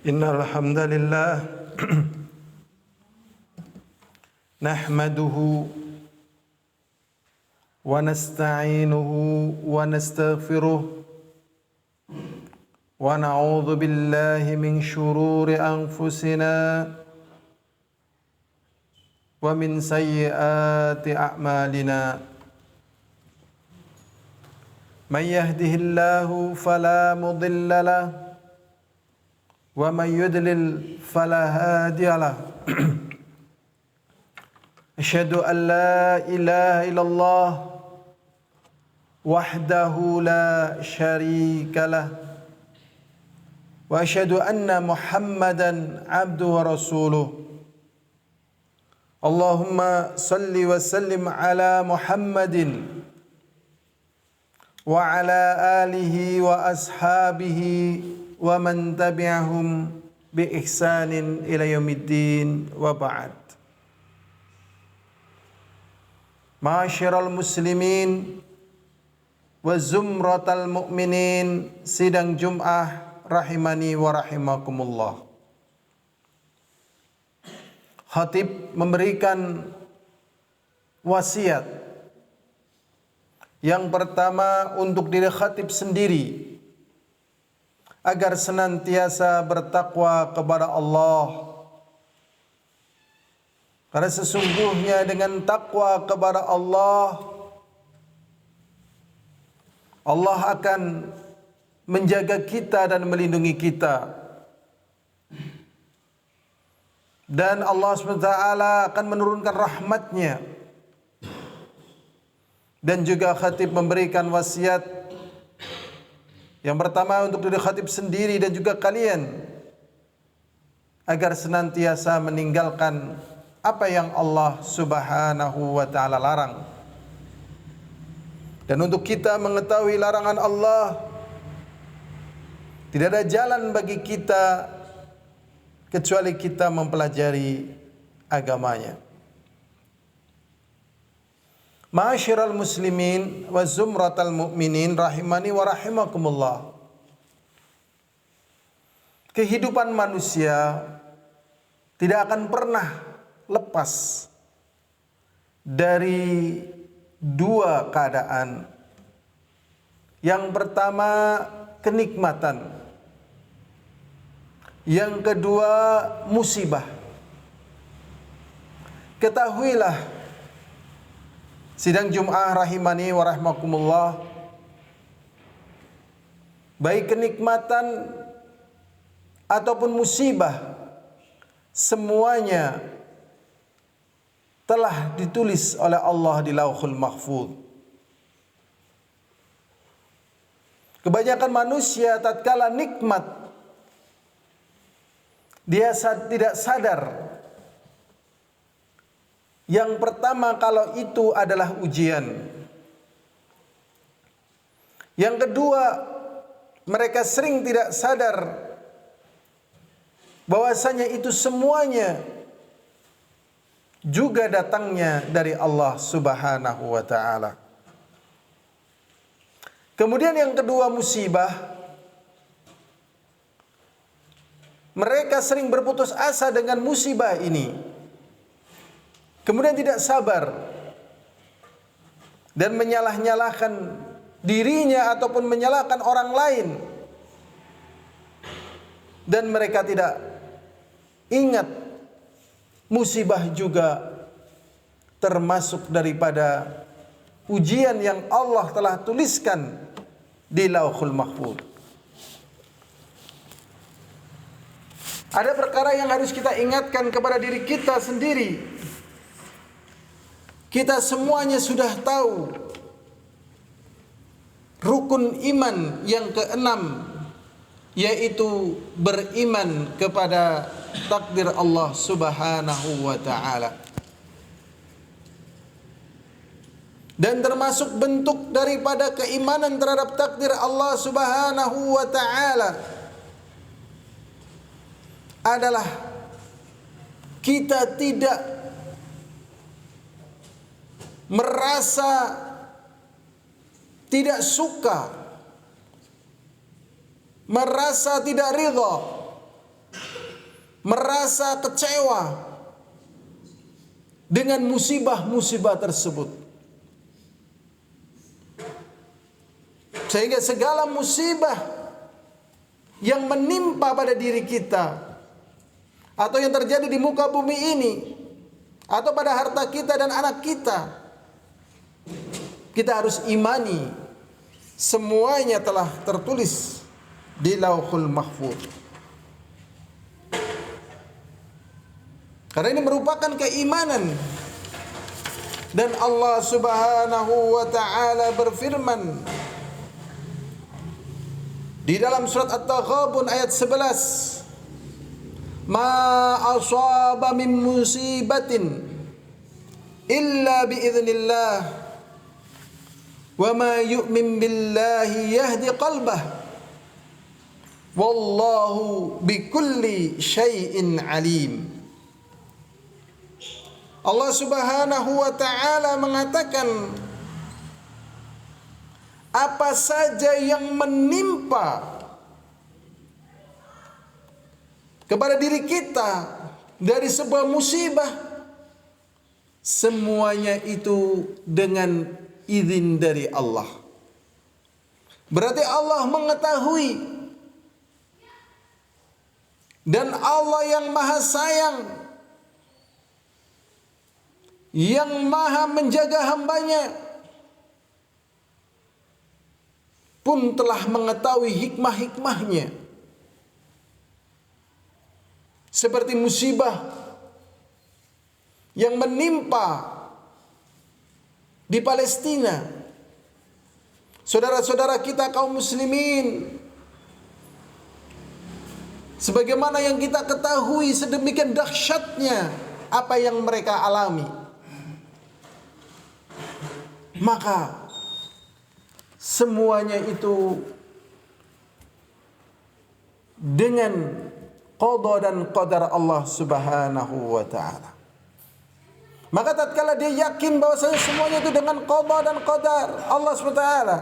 Innal hamdalillah nahmaduhu wa nasta'inuhu wa nastaghfiruh wa na'udzu billahi min shururi anfusina wa min sayyiati a'malina. Man yahdihillahu fala mudilla lahu wa man yudlil fala hadiya lahu. Asyhadu an la ilaha illallah wahdahu la syarika lah wa asyhadu anna Muhammadan abduhu wa rasuluh. Allahumma salli wa sallim ala Muhammadin wa ala alihi wa ashabihi wa man tabi'ahum bi ihsanin ila yaumiddin wa ba'd. Ma'asyiral muslimin wa zumratal mu'minin, sidang Jum'ah rahimani wa rahimakumullah. Khatib memberikan wasiat. Yang pertama untuk diri khatib sendiri, agar senantiasa bertakwa kepada Allah. Karena sesungguhnya dengan takwa kepada Allah, Allah akan menjaga kita dan melindungi kita. Dan Allah SWT akan menurunkan rahmatnya. Dan juga khatib memberikan wasiat yang pertama untuk diri khatib sendiri dan juga kalian, agar senantiasa meninggalkan apa yang Allah Subhanahu wa ta'ala larang. Dan untuk kita mengetahui larangan Allah, tidak ada jalan bagi kita kecuali kita mempelajari agamanya. Ma'asyiral muslimin wa zumratal mu'minin rahimani wa rahimakumullah. Kehidupan manusia tidak akan pernah lepas dari dua keadaan. Yang pertama kenikmatan, yang kedua musibah. Ketahuilah sidang Jum'ah rahimani wa rahimakumullah, baik kenikmatan ataupun musibah, semuanya telah ditulis oleh Allah di Lauhul Mahfuz. Kebanyakan manusia tatkala nikmat, dia tidak sadar. Yang pertama, kalau itu adalah ujian. Yang kedua, mereka sering tidak sadar bahwasanya itu semuanya juga datangnya dari Allah Subhanahu wa ta'ala. Kemudian yang kedua, musibah. Mereka sering berputus asa dengan musibah ini, kemudian tidak sabar dan menyalah-nyalahkan dirinya ataupun menyalahkan orang lain. Dan mereka tidak ingat musibah juga termasuk daripada ujian yang Allah telah tuliskan di Lauhul Mahfuz. Ada perkara yang harus kita ingatkan kepada diri kita sendiri. Kita semuanya sudah tahu rukun iman yang keenam, yaitu beriman kepada takdir Allah Subhanahu wa ta'ala. Dan termasuk bentuk daripada keimanan terhadap takdir Allah Subhanahu wa ta'ala adalah kita tidak merasa tidak suka, merasa tidak ridha merasa kecewa dengan musibah-musibah tersebut. Sehingga segala musibah yang menimpa pada diri kita atau yang terjadi di muka bumi ini atau pada harta kita dan anak kita, kita harus imani semuanya telah tertulis di Lauhul Mahfuz. Karena ini merupakan keimanan. Dan Allah Subhanahu wa taala berfirman di dalam surat At-Taghabun ayat 11, "Ma asaba min musibatin illa bi idznillah wa ma yu'min billahi yahdi qalbah wallahu bikulli syai'in alim." Allah Subhanahu wa taala mengatakan, apa saja yang menimpa kepada diri kita dari sebuah musibah, semuanya itu dengan izin dari Allah. Berarti Allah mengetahui, dan Allah yang Maha Sayang, yang Maha menjaga hambanya, pun telah mengetahui hikmah-hikmahnya. Seperti musibah yang menimpa di Palestina, saudara-saudara kita kaum muslimin, sebagaimana yang kita ketahui sedemikian dahsyatnya apa yang mereka alami. Maka semuanya itu dengan qada dan qadar Allah Subhanahu wa taala. Maka tatkala dia yakin bahwasanya semuanya itu dengan qada dan qadar Allah Subhanahu wa taala,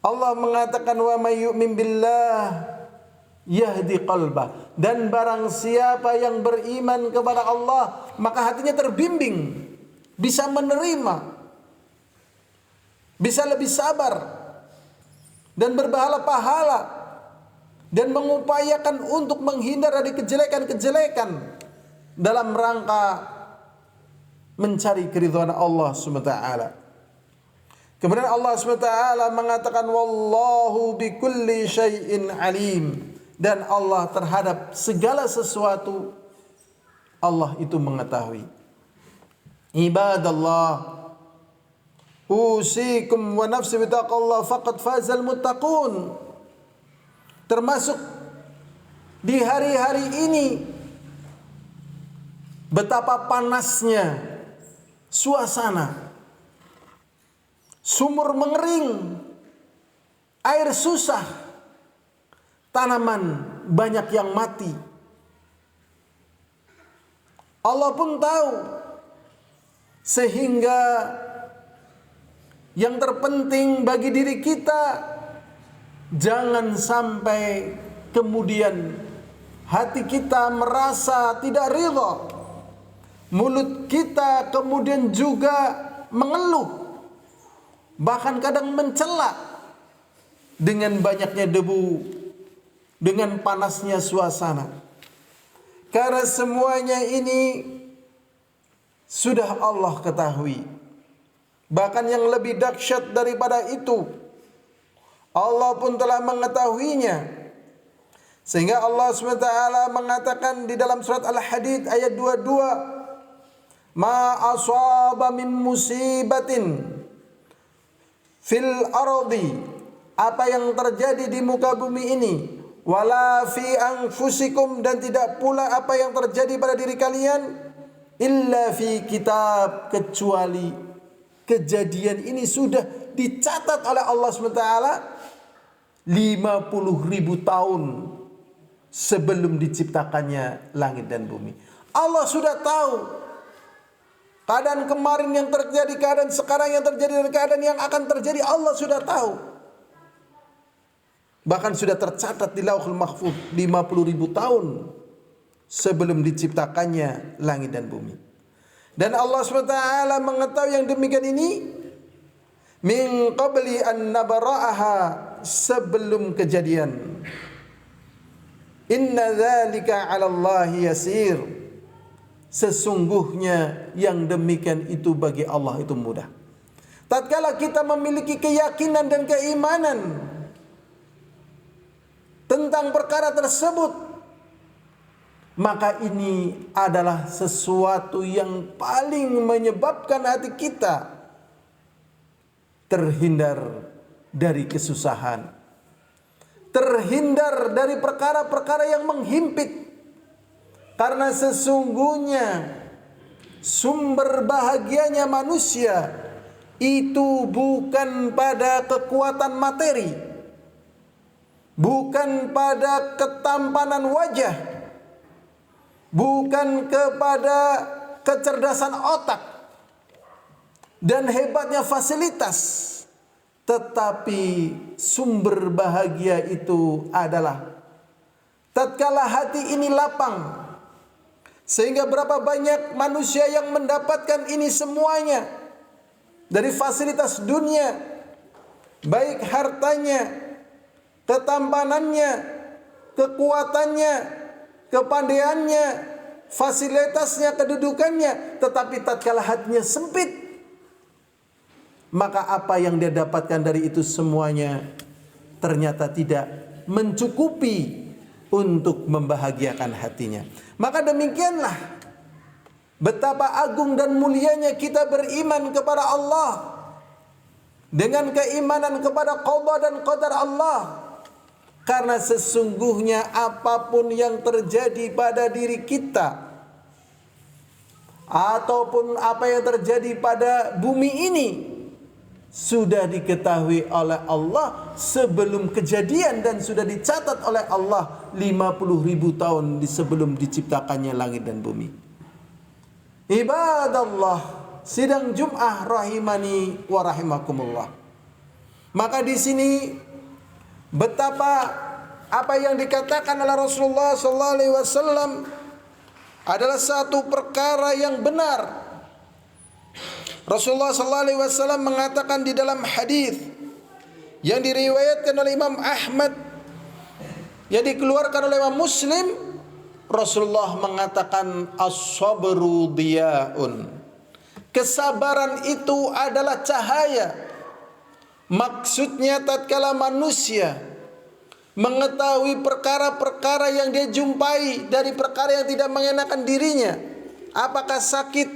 Allah mengatakan, wa may yu'min billah yahdi qalbah, dan barang siapa yang beriman kepada Allah maka hatinya terbimbing, bisa menerima, bisa lebih sabar dan berpahala dan mengupayakan untuk menghindar dari kejelekan-kejelekan dalam rangka mencari keridhaan Allah SWT. Kemudian Allah SWT mengatakan, wallahu bikulli syai'in alim, dan Allah terhadap segala sesuatu Allah itu mengetahui. Ibadallah, usikum wa nafsi bitaqallah faqad fazal muttaqun. Termasuk di hari-hari ini betapa panasnya suasana, sumur mengering, air susah, tanaman banyak yang mati. Allah pun tahu, sehingga yang terpenting bagi diri kita, jangan sampai kemudian hati kita merasa tidak ridha, mulut kita kemudian juga mengeluh, bahkan kadang mencela dengan banyaknya debu, dengan panasnya suasana. Karena semuanya ini sudah Allah ketahui. Bahkan yang lebih dahsyat daripada itu, Allah pun telah mengetahuinya. Sehingga Allah SWT mengatakan di dalam surat Al-Hadid ayat 22, ma asaba min musibatin fil ardi, apa yang terjadi di muka bumi ini, wala fi anfusikum, dan tidak pula apa yang terjadi pada diri kalian, illa fi kitab, kecuali kejadian ini sudah dicatat oleh Allah SWT 50.000 tahun sebelum diciptakannya langit dan bumi. Allah sudah tahu keadaan kemarin yang terjadi, keadaan sekarang yang terjadi, dan keadaan yang akan terjadi. Allah sudah tahu. Bahkan sudah tercatat di Lauhul Mahfuz 50.000 tahun sebelum diciptakannya langit dan bumi. Dan Allah SWT mengetahui yang demikian ini min qabli an nabra'aha, sebelum kejadian. Inna dzalika 'ala Allahi yasir, sesungguhnya yang demikian itu bagi Allah itu mudah. Tatkala kita memiliki keyakinan dan keimanan tentang perkara tersebut, maka ini adalah sesuatu yang paling menyebabkan hati kita terhindar dari kesusahan, terhindar dari perkara-perkara yang menghimpit. Karena sesungguhnya sumber bahagianya manusia itu bukan pada kekuatan materi, bukan pada ketampanan wajah, bukan kepada kecerdasan otak dan hebatnya fasilitas, tetapi sumber bahagia itu adalah tatkala hati ini lapang. Sehingga berapa banyak manusia yang mendapatkan ini semuanya dari fasilitas dunia, baik hartanya, ketampanannya, kekuatannya, kepandaiannya, fasilitasnya, kedudukannya, tetapi tatkala hatinya sempit, maka apa yang dia dapatkan dari itu semuanya ternyata tidak mencukupi untuk membahagiakan hatinya. Maka demikianlah betapa agung dan mulianya kita beriman kepada Allah dengan keimanan kepada qada dan qadar Allah. Karena sesungguhnya apapun yang terjadi pada diri kita ataupun apa yang terjadi pada bumi ini sudah diketahui oleh Allah sebelum kejadian dan sudah dicatat oleh Allah 50.000 tahun sebelum diciptakannya langit dan bumi. Ibadallah, sidang Jum'ah rahimani wa rahimakumullah. Maka di sini betapa apa yang dikatakan oleh Rasulullah sallallahu alaihi wasallam adalah satu perkara yang benar. Rasulullah sallallahu alaihi wasallam mengatakan di dalam hadis yang diriwayatkan oleh Imam Ahmad, yang dikeluarkan oleh Imam Muslim, Rasulullah mengatakan as-sabru diyaun. Kesabaran itu adalah cahaya. Maksudnya tatkala manusia mengetahui perkara-perkara yang dia jumpai dari perkara yang tidak mengenakan dirinya, apakah sakit,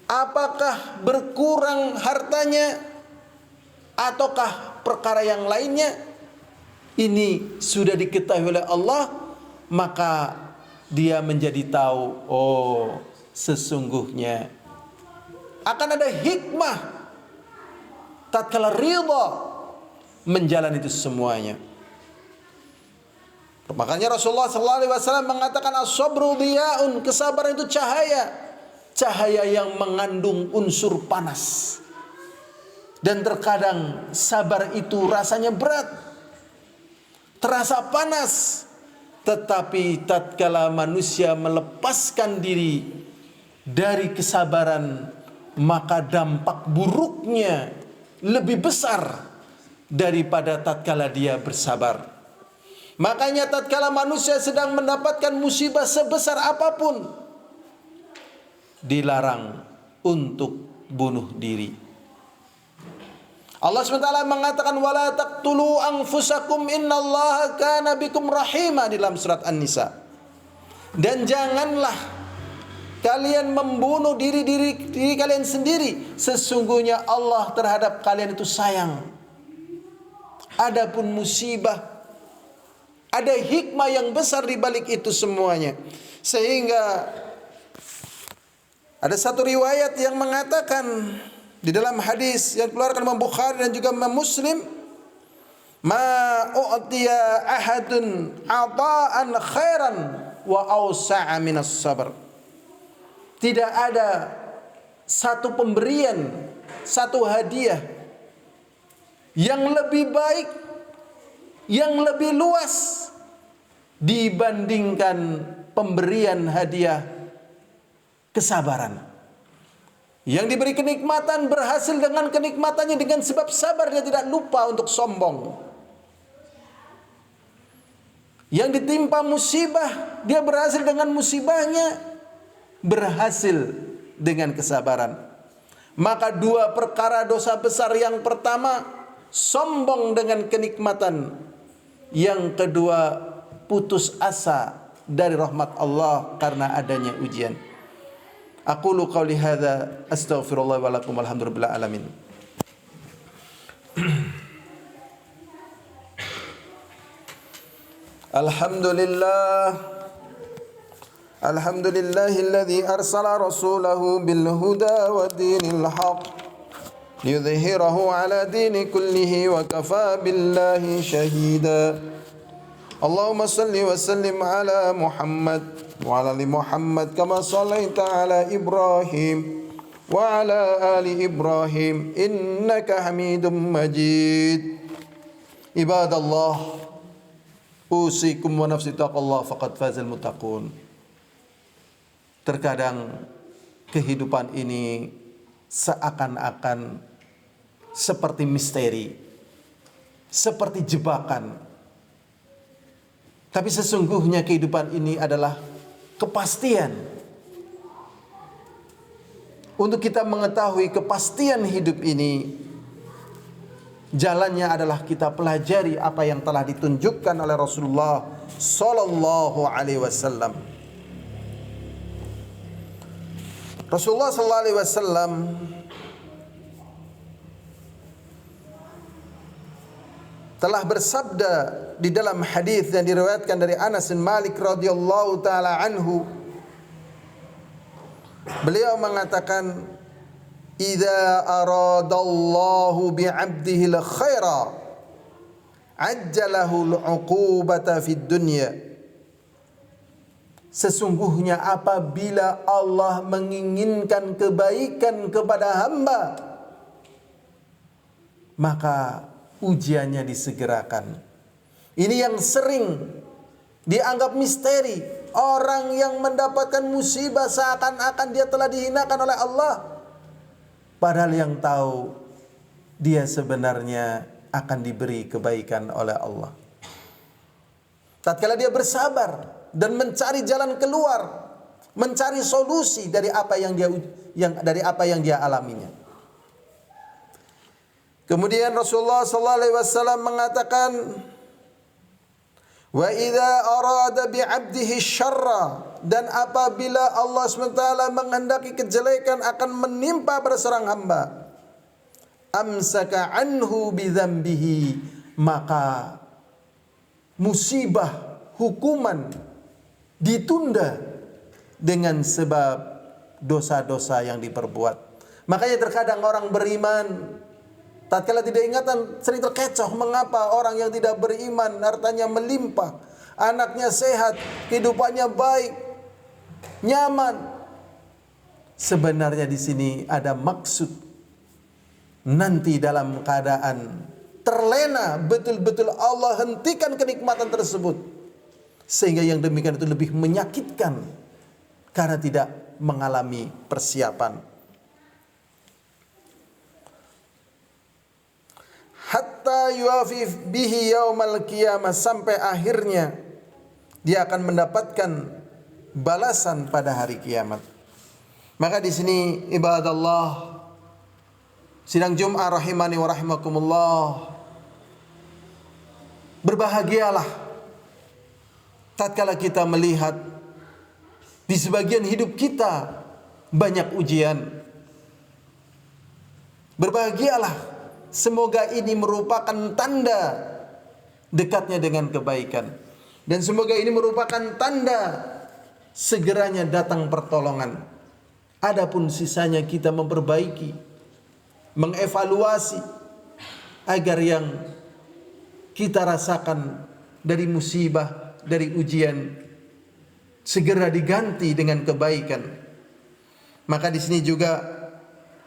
apakah berkurang hartanya, ataukah perkara yang lainnya, ini sudah diketahui oleh Allah, maka dia menjadi tahu, oh sesungguhnya akan ada hikmah tatkala ridha menjalani itu semuanya. Makanya Rasulullah SAW mengatakan as-sabru diyaun, kesabaran itu cahaya, cahaya yang mengandung unsur panas. Dan terkadang sabar itu rasanya berat, terasa panas, tetapi tatkala manusia melepaskan diri dari kesabaran, maka dampak buruknya lebih besar daripada tatkala dia bersabar. Makanya tatkala manusia sedang mendapatkan musibah sebesar apapun, dilarang untuk bunuh diri. Allah SWT mengatakan wala taqtulu anfusakum innallaha kana bikum rahima di dalam surat An-Nisa. Dan janganlah kalian membunuh diri kalian sendiri, sesungguhnya Allah terhadap kalian itu sayang. Adapun musibah, ada hikmah yang besar di balik itu semuanya. Sehingga ada satu riwayat yang mengatakan di dalam hadis yang dikeluarkan Imam Bukhari dan juga Imam Muslim, ma u'tiya ahadun ata'an khairan wa awsa'a minas sabr. Tidak ada satu pemberian, satu hadiah yang lebih baik, yang lebih luas dibandingkan pemberian hadiah kesabaran. Yang diberi kenikmatan berhasil dengan kenikmatannya dengan sebab sabar, dia tidak lupa untuk sombong. Yang ditimpa musibah, dia berhasil dengan musibahnya, berhasil dengan kesabaran. Maka dua perkara dosa besar, yang pertama sombong dengan kenikmatan, yang kedua putus asa dari rahmat Allah karena adanya ujian. Aqulu qawli hadza astaghfirullah wa lakum walhamdulillah alamin. Alhamdulillahilladzi arsala rasulahu bil huda wa dinil haqq liyudhhirahu ala dini kullihi wa kafa billahi shahida. Allahumma salli wa sallim ala Muhammad wa ala ali Muhammad kama sallaita ala Ibrahim wa ala ali Ibrahim innaka Hamidum Majid. Ibadallah, usikum wa nafsi taqallah faqad fazal muttaqun. Terkadang kehidupan ini seakan-akan seperti misteri, seperti jebakan. Tapi sesungguhnya kehidupan ini adalah kepastian. Untuk kita mengetahui kepastian hidup ini, jalannya adalah kita pelajari apa yang telah ditunjukkan oleh Rasulullah sallallahu alaihi wasallam. Rasulullah sallallahu alaihi wasallam telah bersabda di dalam hadis yang diriwayatkan dari Anas bin Malik radhiyallahu taala anhu. Beliau mengatakan, "Idza aradallahu bi'abdihi al-khaira, ajjalahu al-'uqubata fid dunya." Sesungguhnya apabila Allah menginginkan kebaikan kepada hamba, maka ujiannya disegerakan. Ini yang sering dianggap misteri. Orang yang mendapatkan musibah seakan-akan dia telah dihinakan oleh Allah. Padahal yang tahu dia sebenarnya akan diberi kebaikan oleh Allah. Tatkala dia bersabar dan mencari jalan keluar, mencari solusi dari apa yang dia alaminya. Kemudian Rasulullah sallallahu alaihi wasallam mengatakan, "Wa idza arada bi 'abdihi syarra," dan apabila Allah SWT menghendaki kejelekan akan menimpa pada seorang hamba, "amsaka anhu bi dzambihi," maka musibah, hukuman ditunda dengan sebab dosa-dosa yang diperbuat. Makanya terkadang orang beriman tatkala tidak ingatan sering terkecoh. Mengapa orang yang tidak beriman hartanya melimpah, anaknya sehat, kehidupannya baik, nyaman? Sebenarnya di sini ada maksud. Nanti dalam keadaan terlena, betul-betul Allah hentikan kenikmatan tersebut, sehingga yang demikian itu lebih menyakitkan karena tidak mengalami persiapan. Hatta yuafif bihi yaumal qiyamah, sampai akhirnya dia akan mendapatkan balasan pada hari kiamat. Maka di sini ibadallah, sidang Jumat rahimani wa rahimakumullah, berbahagialah tatkala kita melihat di sebagian hidup kita banyak ujian. Berbahagialah, semoga ini merupakan tanda dekatnya dengan kebaikan, dan semoga ini merupakan tanda segeranya datang pertolongan. Adapun sisanya kita memperbaiki, mengevaluasi agar yang kita rasakan dari musibah, dari ujian segera diganti dengan kebaikan. Maka di sini juga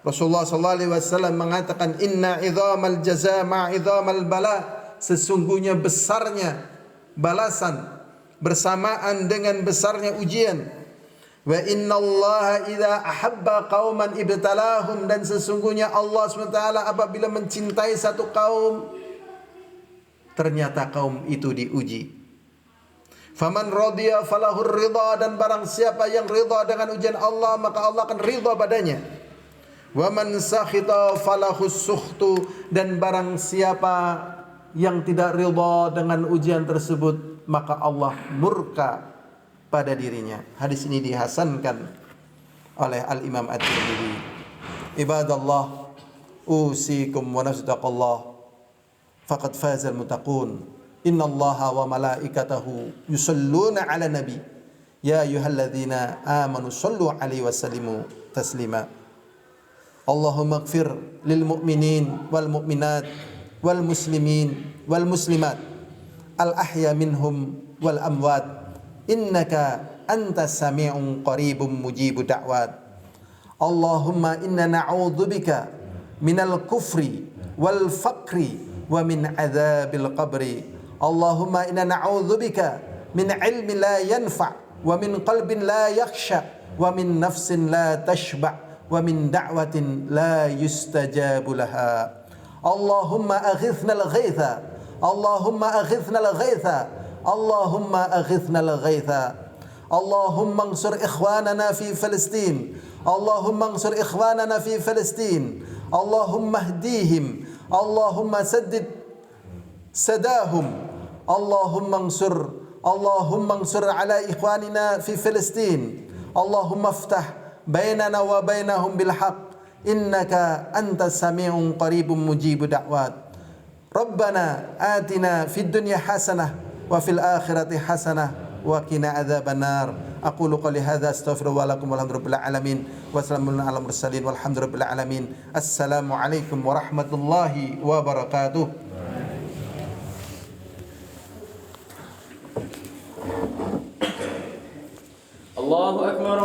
Rasulullah sallallahu alaihi wasallam mengatakan, "Inna idzamal jazaa ma'a idzamal bala." Sesungguhnya besarnya balasan bersamaan dengan besarnya ujian. Wa innallaha idza ahabba qauman ibtalahum, dan sesungguhnya Allah SWT apabila mencintai satu kaum, ternyata kaum itu diuji. Faman radiya falahur ridha, dan barang siapa yang ridha dengan ujian Allah, maka Allah akan ridha padanya. Wa man sakhita falahus sukhtu, dan barang siapa yang tidak ridha dengan ujian tersebut, maka Allah murka pada dirinya. Hadis ini dihasankan oleh Al-Imam At-Tirmidzi. Ibadallah, usikum wa nafsi taqallah, faqad fazal muttaqun. Innallaha wa malaikatahu yusalluna 'alan nabi, ya ayyuhalladzina amanu sallu 'alaihi wa sallimu taslima. Allahumma ighfir lil mu'minin wal mu'minat wal muslimin wal muslimat al ahya minhum wal amwat, innaka antas sami'un qaribun mujibu da'wat. Allahumma inna na'udzubika minal kufri wal faqri wa min adzabil qabri. Allahumma inna na'udzubika min ilmin la yanfa' wa min qalbin la yakhsha wa min nafsin la tashba' wa min da'watin la yustajabu laha. Allahumma aghithna al-ghaitha, Allahumma aghithna al-ghaitha, Allahumma aghithna al-ghaitha. Allahumma ansur ikhwanana fi Palestin, Allahumma ansur ikhwanana fi Palestin. Allahumma hdihim, Allahumma saddid sadahum. Allahumma ansur ala ikhwanina fi Palestin. Allahumma aftah bainana wa bainahum bil haqq, innaka antas sami'un qaribun mujibu da'wat. Rabbana atina fid dunya hasanah wa fil akhirati hasanah wa qina adzabannar. Aqulu qouli hadza astaghfirullah lakum walhamdulillahil alamin wa salamun alal mursalin walhamdulillahil alamin. Assalamu alaikum warahmatullahi wabarakatuh. Allahu akbar.